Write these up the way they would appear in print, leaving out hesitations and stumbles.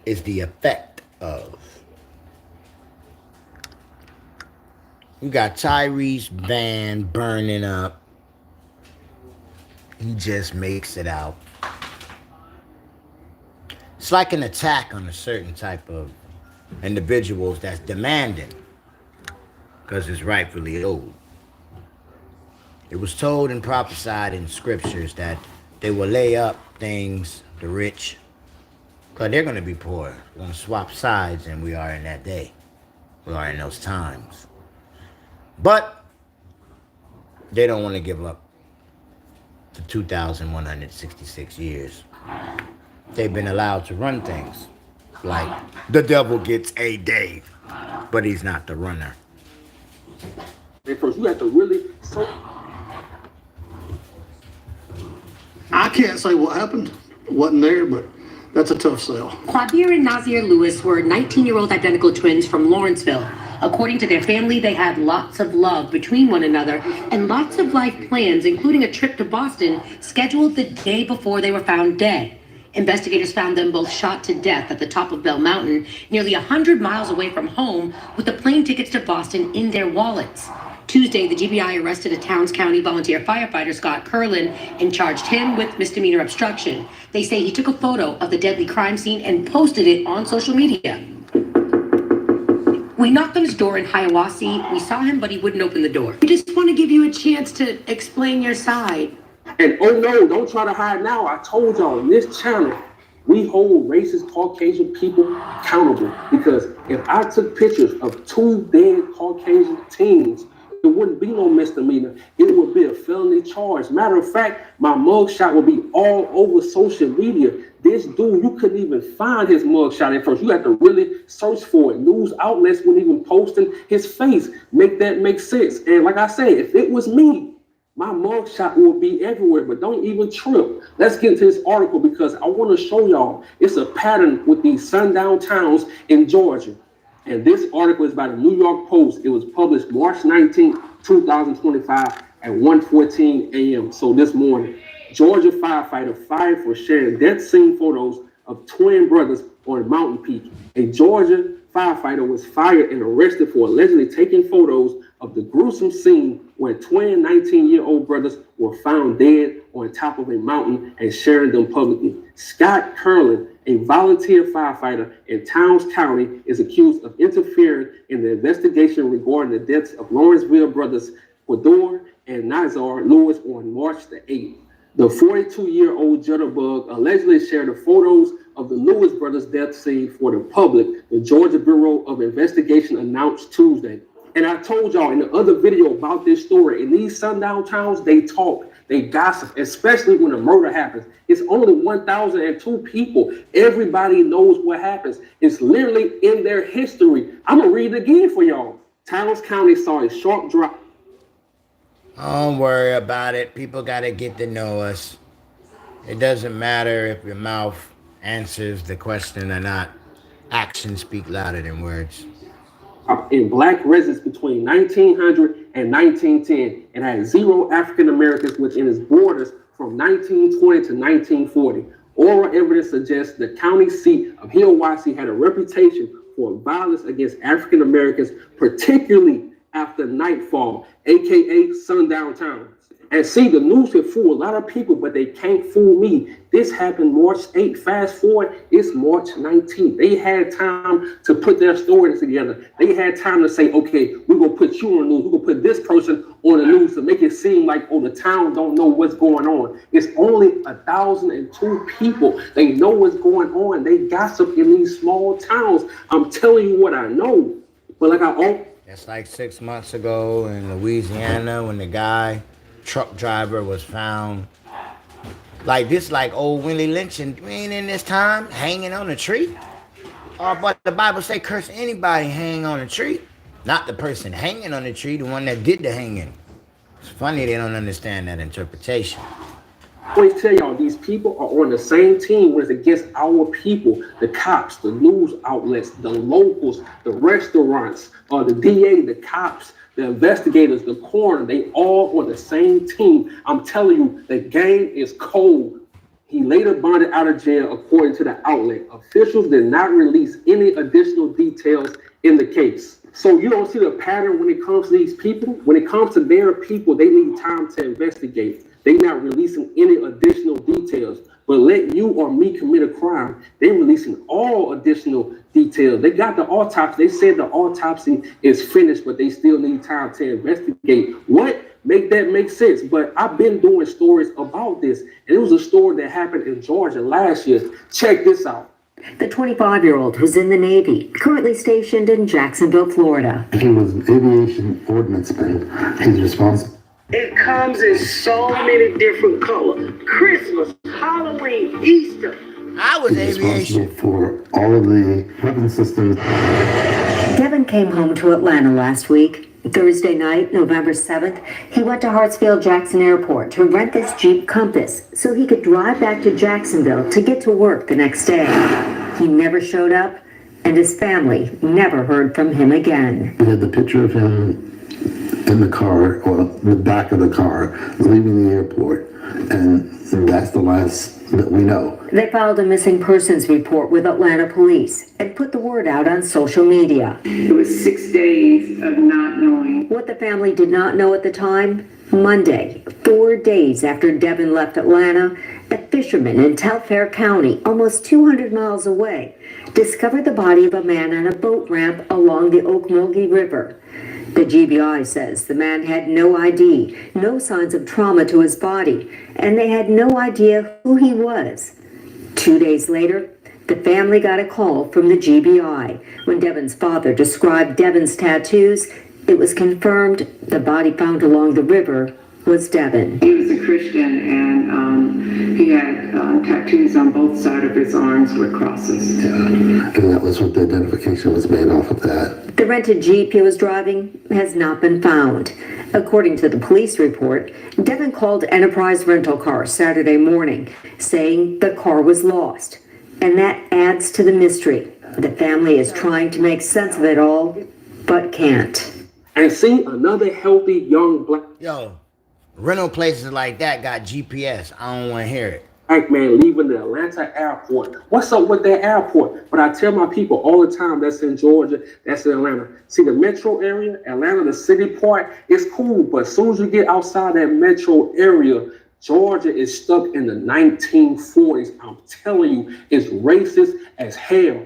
is the effect of. You got Tyrese van burning up. He just makes it out. It's like an attack on a certain type of individuals that's demanding because it's rightfully owed. It was told and prophesied in scriptures that they will lay up things, the rich, because they're going to be poor. We're going to swap sides, and we are in that day. We are in those times. But they don't want to give up the 2,166 years. They've been allowed to run things like the devil gets a day, but he's not the runner. First, you have to really. I can't say what happened. Wasn't there, but that's a tough sell. Quadir and Nazir Lewis were 19-year-old identical twins from Lawrenceville. According to their family, they had lots of love between one another and lots of life plans, including a trip to Boston scheduled the day before they were found dead. Investigators found them both shot to death at the top of Bell Mountain, nearly 100 miles away from home, with the plane tickets to Boston in their wallets. Tuesday, the GBI arrested a Towns County volunteer firefighter, Scott Curlin, and charged him with misdemeanor obstruction. They say he took a photo of the deadly crime scene and posted it on social media. We knocked on his door in Hiawassee. We saw him, but he wouldn't open the door. We just want to give you a chance to explain your side. And oh no, don't try to hide now. I told y'all in this channel, we hold racist Caucasian people accountable, because if I took pictures of 2 dead Caucasian teens, it wouldn't be no misdemeanor. It would be a felony charge. Matter of fact, my mugshot would be all over social media. This dude, you couldn't even find his mugshot at first. You had to really search for it. News outlets weren't even posting his face. Make that make sense. And like I said, if it was me, my mugshot will be everywhere, but don't even trip. Let's get into this article, because I want to show y'all it's a pattern with these sundown towns in Georgia. And this article is by the New York Post. It was published March 19, 2025 at 1:14 a.m. So this morning, Georgia firefighter fired for sharing death scene photos of twin brothers on Mountain Peak. A Georgia firefighter was fired and arrested for allegedly taking photos of the gruesome scene where twin 19-year-old brothers were found dead on top of a mountain and sharing them publicly. Scott Curlin, a volunteer firefighter in Towns County, is accused of interfering in the investigation regarding the deaths of Lawrenceville brothers Quadir and Nazir Lewis on March the 8th. The 42-year-old Jitterbug allegedly shared the photos of the Lewis brothers' death scene for the public, the Georgia Bureau of Investigation announced Tuesday. And I told y'all in the other video about this story, in these sundown towns, they talk, they gossip, especially when a murder happens. It's only 1,002 people. Everybody knows what happens. It's literally in their history. I'm going to read it again for y'all. Towns County saw a sharp drop. Don't worry about it. People got to get to know us. It doesn't matter if your mouth answers the question or not. Actions speak louder than words. In black residents between 1900 and 1910, and had 0 African Americans within its borders from 1920 to 1940. Oral evidence suggests the county seat of Hiawassee had a reputation for violence against African Americans, particularly after nightfall, aka sundown towns. And see, the news can fool a lot of people, but they can't fool me. This happened March 8th. Fast forward, it's March 19th. They had time to put their stories together. They had time to say, okay, we're going to put you on the news. We're going to put this person on the news to make it seem like, oh, the town don't know what's going on. It's only 1,002 people. They know what's going on. They gossip in these small towns. I'm telling you what I know. But like That's like 6 months ago in Louisiana when the truck driver was found like this, like old Willie Lynch, and we ain't in this time hanging on a tree. But the Bible say curse anybody hanging on a tree, not the person hanging on the tree, the one that did the hanging. It's funny they don't understand that interpretation. I always tell y'all, these people are on the same team when it's against our people, the cops, the news outlets, the locals, the restaurants, the DA, the cops, the investigators, the coroner. They all on the same team. I'm telling you, the game is cold. He later bonded out of jail, according to the outlet. Officials did not release any additional details in the case. So you don't see the pattern when it comes to these people. When it comes to their people, they need time to investigate. They're not releasing any additional details. But let you or me commit a crime, they're releasing all additional details. They got the autopsy. They said the autopsy is finished, but they still need time to investigate. What? Make that make sense. But I've been doing stories about this, and it was a story that happened in Georgia last year. Check this out. The 25-year-old who's in the Navy, currently stationed in Jacksonville, Florida. He was an aviation ordnance man. He's responsible. It comes in so many different colors. Christmas, Halloween, Easter. I was He's aviation. responsible for all of the weapon systems. Devin came home to Atlanta last week. Thursday night, November 7th, he went to Hartsfield-Jackson Airport to rent this Jeep Compass so he could drive back to Jacksonville to get to work the next day. He never showed up, and his family never heard from him again. We had the picture of him in the car, or the back of the car, leaving the airport, and that's the last that we know. They filed a missing persons report with Atlanta police and put the word out on social media. It was 6 days of not knowing. What the family did not know at the time, Monday, 4 days after Devin left Atlanta, a fisherman in Telfair County, almost 200 miles away, discovered the body of a man on a boat ramp along the Ocmulgee River. The GBI says the man had no ID, no signs of trauma to his body, and they had no idea who he was. 2 days later, the family got a call from the GBI. When Devin's father described Devin's tattoos, it was confirmed the body found along the river was Devin. He was a Christian, and he had tattoos on both sides of his arms with crosses. Yeah, and that was what the identification was made off of that. The rented Jeep he was driving has not been found. According to the police report, Devin called Enterprise Rental Car Saturday morning, saying the car was lost. And that adds to the mystery. The family is trying to make sense of it all, but can't. And see another healthy young Yo, rental places like that got GPS. I don't want to hear it. black man leaving the Atlanta airport. What's up with that airport? But I tell my people all the time that's in Georgia, that's in Atlanta. See, the metro area, Atlanta, the city part, is cool. But as soon as you get outside that metro area, Georgia is stuck in the 1940s. I'm telling you, it's racist as hell.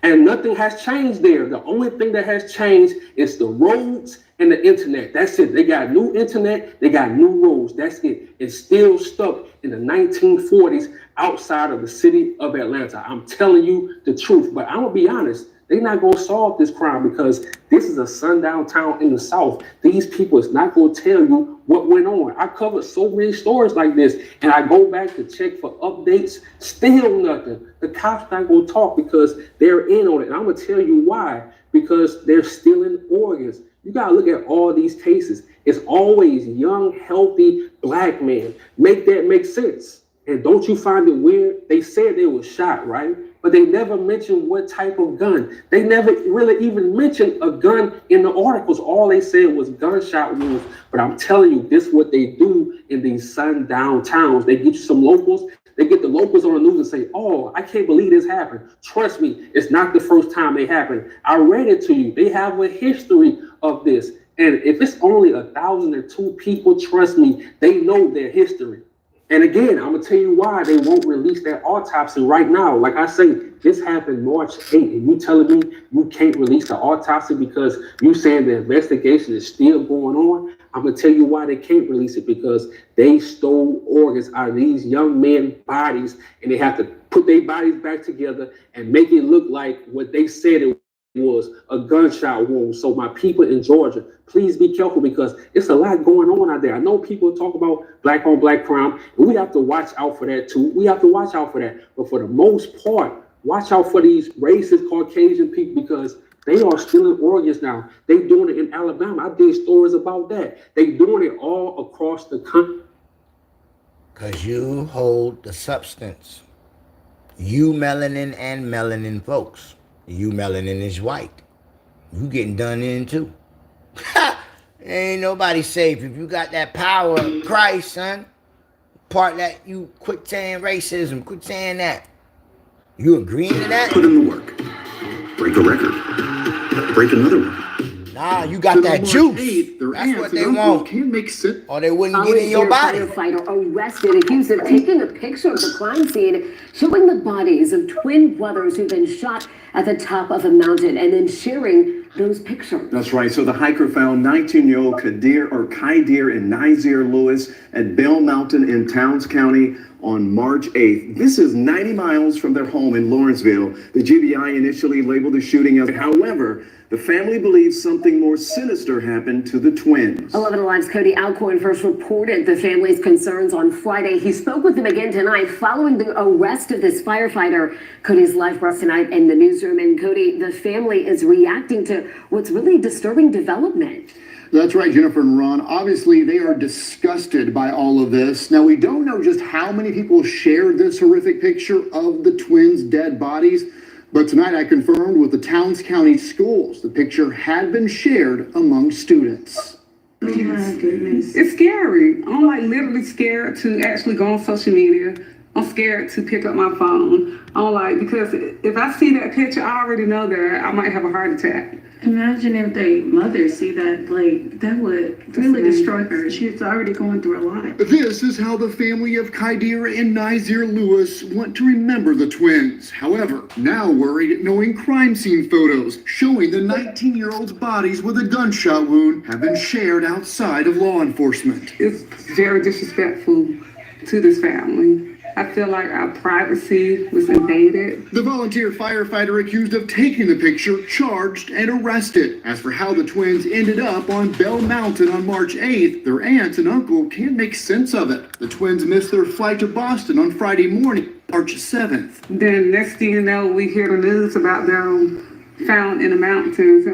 And nothing has changed there. The only thing that has changed is the roads and the internet. That's it. They got new internet, they got new roads. That's it. It's still stuck in the 1940s outside of the city of Atlanta. I'm telling you the truth. But I'm going to be honest, they're not going to solve this crime because this is a sundown town in the South. These people is not going to tell you what went on. I covered so many stories like this, and I go back to check for updates, still nothing. The cops not going to talk because they're in on it. And I'm going to tell you why. Because they're stealing organs. You got to look at all these cases. It's always young, healthy black men. Make that make sense. And don't you find it weird? They said they were shot, right? But they never mentioned what type of gun. They never really even mentioned a gun in the articles. All they said was gunshot wounds. But I'm telling you, this is what they do in these sundown towns. They get you some locals. They get the locals on the news and say, oh, I can't believe this happened. Trust me, it's not the first time it happened. I read it to you. They have a history of this. And if it's only 1,002 people, trust me, they know their history. And again, I'm going to tell you why they won't release that autopsy right now. Like I say, this happened March 8th, and you telling me you can't release the autopsy because you saying the investigation is still going on? I'm going to tell you why they can't release it, because they stole organs out of these young men's bodies, and they have to put their bodies back together and make it look like what they said it was, a gunshot wound. So my people in Georgia, please be careful because it's a lot going on out there. I know people talk about black on black crime, and we have to watch out for that too. We have to watch out for that. But for the most part, watch out for these racist Caucasian people because they are stealing organs now. They doing it in Alabama. I did stories about that. They doing it all across the country. Because you hold the substance. You melanin and melanin folks. You melanin is white. You getting done in too. Ain't nobody safe if you got that power of Christ, son. part that you quit saying racism, quit saying that. You agreeing to that? Put in the work. Break a record. Break another one. Nah, you got that juice. 8th, their That's aunts what and they uncles want. can't make sense. Or they wouldn't get in your body. Firefighter arrested, accused of taking a picture of the crime scene, showing the bodies of twin brothers who've been shot at the top of a mountain, and then sharing those pictures. That's right. So the hiker found 19-year-old Khay'RYST and Nazir Lewis at Bell Mountain in Towns County on March 8th. This is 90 miles from their home in Lawrenceville. The GBI initially labeled the shooting as, however, the family believes something more sinister happened to the twins. 11 Alive's Cody Alcorn first reported the family's concerns on Friday. He spoke with them again tonight following the arrest of this firefighter. Cody's live for us tonight in the newsroom. And Cody, the family is reacting to what's really disturbing development. That's right, Jennifer and Ron. Obviously, they are disgusted by all of this. Now, we don't know just how many people shared this horrific picture of the twins' dead bodies, but tonight I confirmed with the Towns County schools the picture had been shared among students. Oh my goodness. It's scary. I'm like literally scared to actually go on social media. I'm scared to pick up my phone. I'm like, because if I see that picture, I already know that I might have a heart attack. Imagine if their mother see that, like, that would really destroy her. She's already going through a lot. This is how the family of Khay'RYST and Nazir Lewis want to remember the twins. However, now worried at knowing crime scene photos showing the 19-year-old's bodies with a gunshot wound have been shared outside of law enforcement. It's very disrespectful to this family. I feel like our privacy was invaded. The volunteer firefighter accused of taking the picture, charged and arrested. As for how the twins ended up on Bell Mountain on March 8th, their aunt and uncle can't make sense of it. The twins missed their flight to Boston on Friday morning, March 7th. Then next thing you know, we hear the news about them found in the mountains.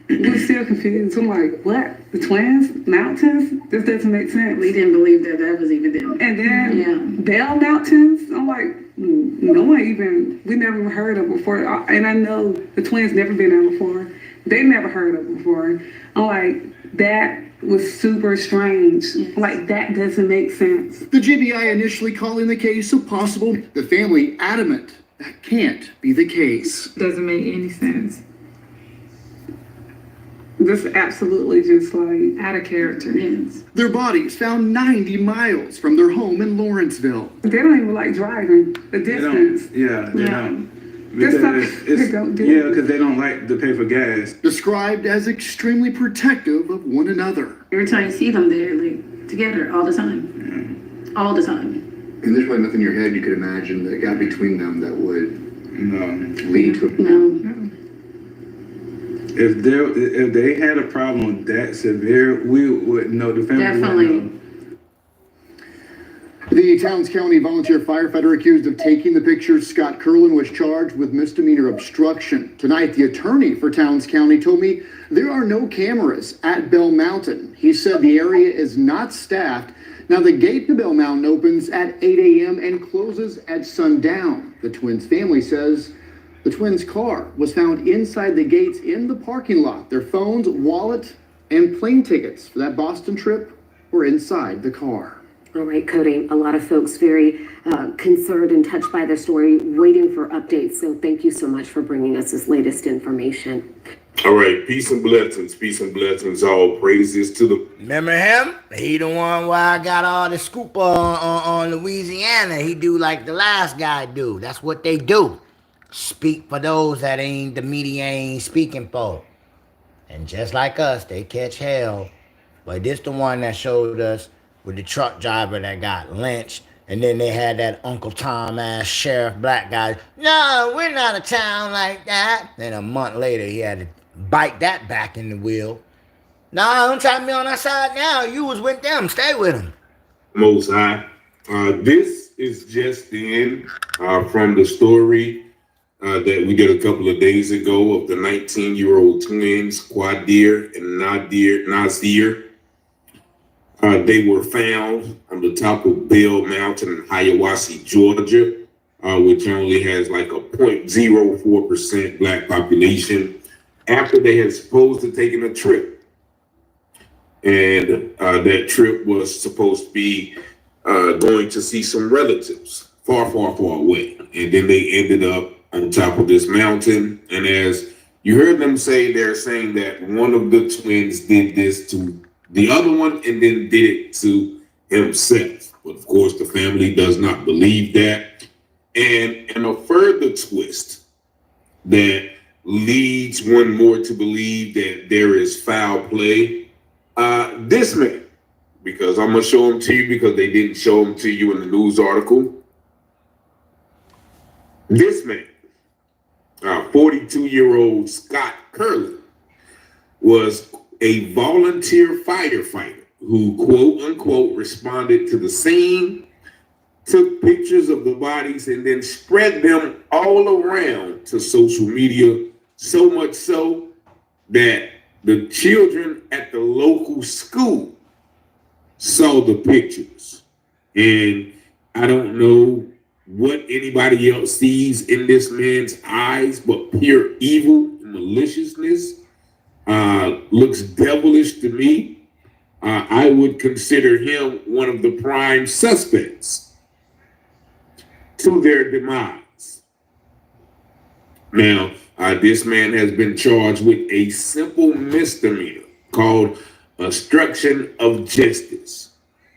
We're still confused. I'm like, what? The twins? Mountains? This doesn't make sense. We didn't believe that that was even them. And then Bell Mountains? I'm like, no one even, we never heard of before. And I know the twins never been there before. They never heard of before. I'm like, that was super strange. Like, that doesn't make sense. The GBI initially calling the case a possible. The family adamant that can't be the case. Doesn't make any sense. This absolutely just like Out of character. Yes. Their bodies found 90 miles from their home in Lawrenceville. they don't even like driving the distance. They don't. There's Because something they don't do. Yeah, because they don't like to pay for gas. Described as extremely protective of one another. Every time you see them, they're like together all the time. All the time. And there's probably nothing in your head you could imagine that got between them that would lead to. No. If they had a problem that severe, we would know. The family Definitely. would know. The Towns County volunteer firefighter accused of taking the pictures, Scott Curlin, was charged with misdemeanor obstruction. Tonight, the attorney for Towns County told me there are no cameras at Bell Mountain. He said the area is not staffed. Now, the gate to Bell Mountain opens at 8 a.m. and closes at sundown. The twins' family says the twins' car was found inside the gates in the parking lot. Their phones, wallet, and plane tickets for that Boston trip were inside the car. All right, Cody, a lot of folks very concerned and touched by the story, waiting for updates. So thank you so much for bringing us this latest information. All right, peace and blessings, all praises to the... Remember him? He the one where I got all the scoop on Louisiana. He do like the last guy do. That's what they do. Speak for those that ain't the media ain't speaking for. And just like us, they catch hell. But this the one that showed us with the truck driver that got lynched. And then they had that Uncle Tom ass sheriff black guy. No, we're not a town like that. Then a month later, he had to bite that back in the wheel. No, don't try to be on our side now. You was with them. Stay with them. Most High. This is just the end from the story that we did a couple of days ago of the 19-year-old twins, Khay'RYST and Nazir. They were found on the top of Bell Mountain in Hiawassee, Georgia, which only has like a 0.04% black population, after they had supposed to taken a trip. And that trip was supposed to be going to see some relatives far, far, far away. And then they ended up on top of this mountain. And as you heard them say, they're saying that one of the twins did this to the other one and then did it to himself. But of course, the family does not believe that. And a further twist that leads one more to believe that there is foul play, this man, because I'm going to show him to you because they didn't show him to you in the news article. This man, 42-year-old Scott Curlin, was a volunteer firefighter who, quote unquote, responded to the scene, took pictures of the bodies, and then spread them all around to social media, so much so that the children at the local school saw the pictures. And I don't know what anybody else sees in this man's eyes, but pure evil and maliciousness. Looks devilish to me. I would consider him one of the prime suspects to their demise. Now, this man has been charged with a simple misdemeanor called obstruction of justice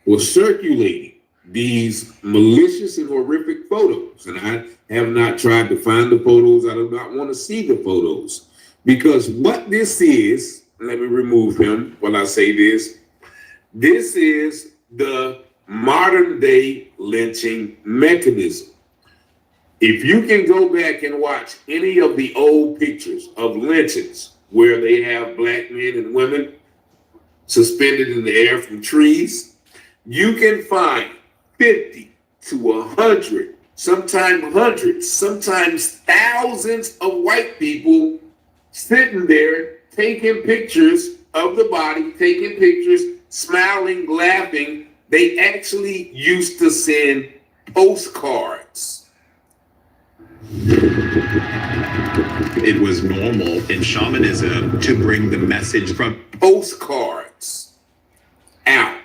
for circulating these malicious and horrific photos. And I have not tried to find the photos. I do not want to see the photos, because what this is, let me remove him while I say this. This is the modern day lynching mechanism. If you can go back and watch any of the old pictures of lynchings where they have black men and women suspended in the air from trees, you can find 50 to 100, sometimes hundreds, sometimes thousands of white people sitting there taking pictures of the body, taking pictures, smiling, laughing. They actually used to send postcards. It was normal in shamanism to bring the message from postcards out.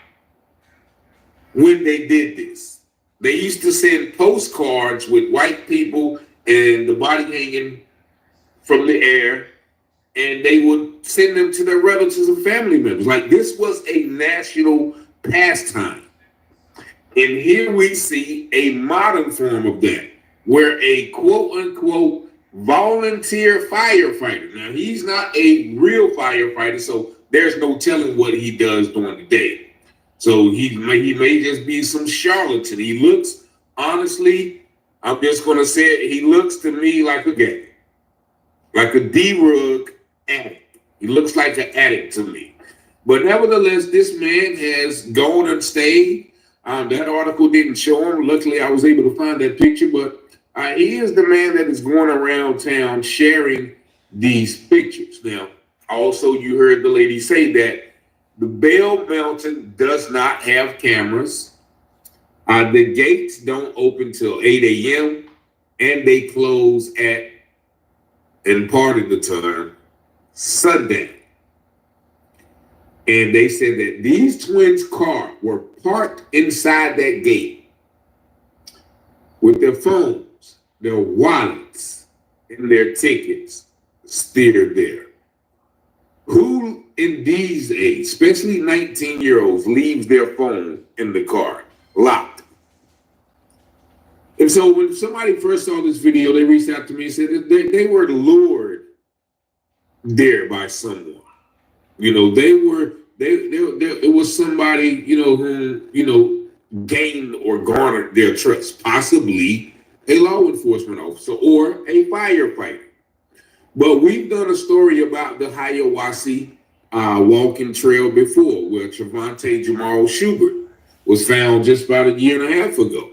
When they did this, they used to send postcards with white people and the body hanging from the air, and they would send them to their relatives and family members. Like, this was a national pastime. And here we see a modern form of that, where a quote unquote volunteer firefighter, now he's not a real firefighter, so there's no telling what he does during the day. So he may just be some charlatan. He looks, honestly, I'm just going to say it, he looks to me like a gay, like a THRU addict. He looks like an addict to me. But nevertheless, this man has gone and stayed. That article didn't show him. Luckily, I was able to find that picture. But he is the man that is going around town sharing these pictures. Now, also, you heard the lady say that the Bell Mountain does not have cameras. The gates don't open till 8 a.m. and they close at, in part of the time, sundown. And they said that these twins' cars were parked inside that gate with their phones, their wallets, and their tickets still there. Who in these days, especially 19-year-olds, leaves their phone in the car, locked? And so when somebody first saw this video, they reached out to me and said that they were lured there by someone. You know, it was somebody, who, gained or garnered their trust, possibly a law enforcement officer or a firefighter. But we've done a story about the JEALOSY walking trail before, where Trevante Jamal Schubert was found just about a year and a half ago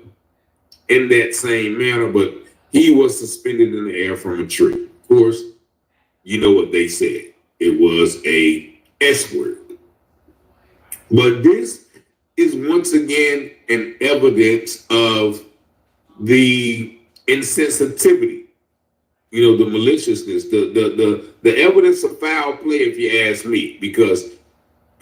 in that same manner, but he was suspended in the air from a tree. Of course, you know what they said. It was a S word. But this is once again an evidence of the insensitivity, the maliciousness, the evidence of foul play, if you ask me, because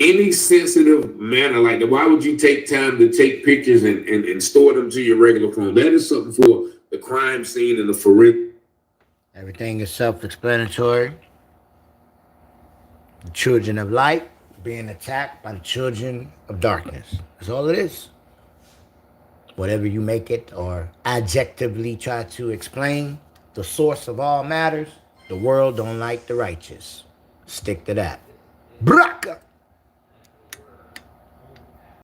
any sensitive manner like that, why would you take time to take pictures and store them to your regular phone? That is something for the crime scene and the forensic. Everything is self-explanatory. The children of light being attacked by the children of darkness. That's all it is. Whatever you make it or adjectively try to explain the source of all matters, the world don't like the righteous. Stick to that. Braka!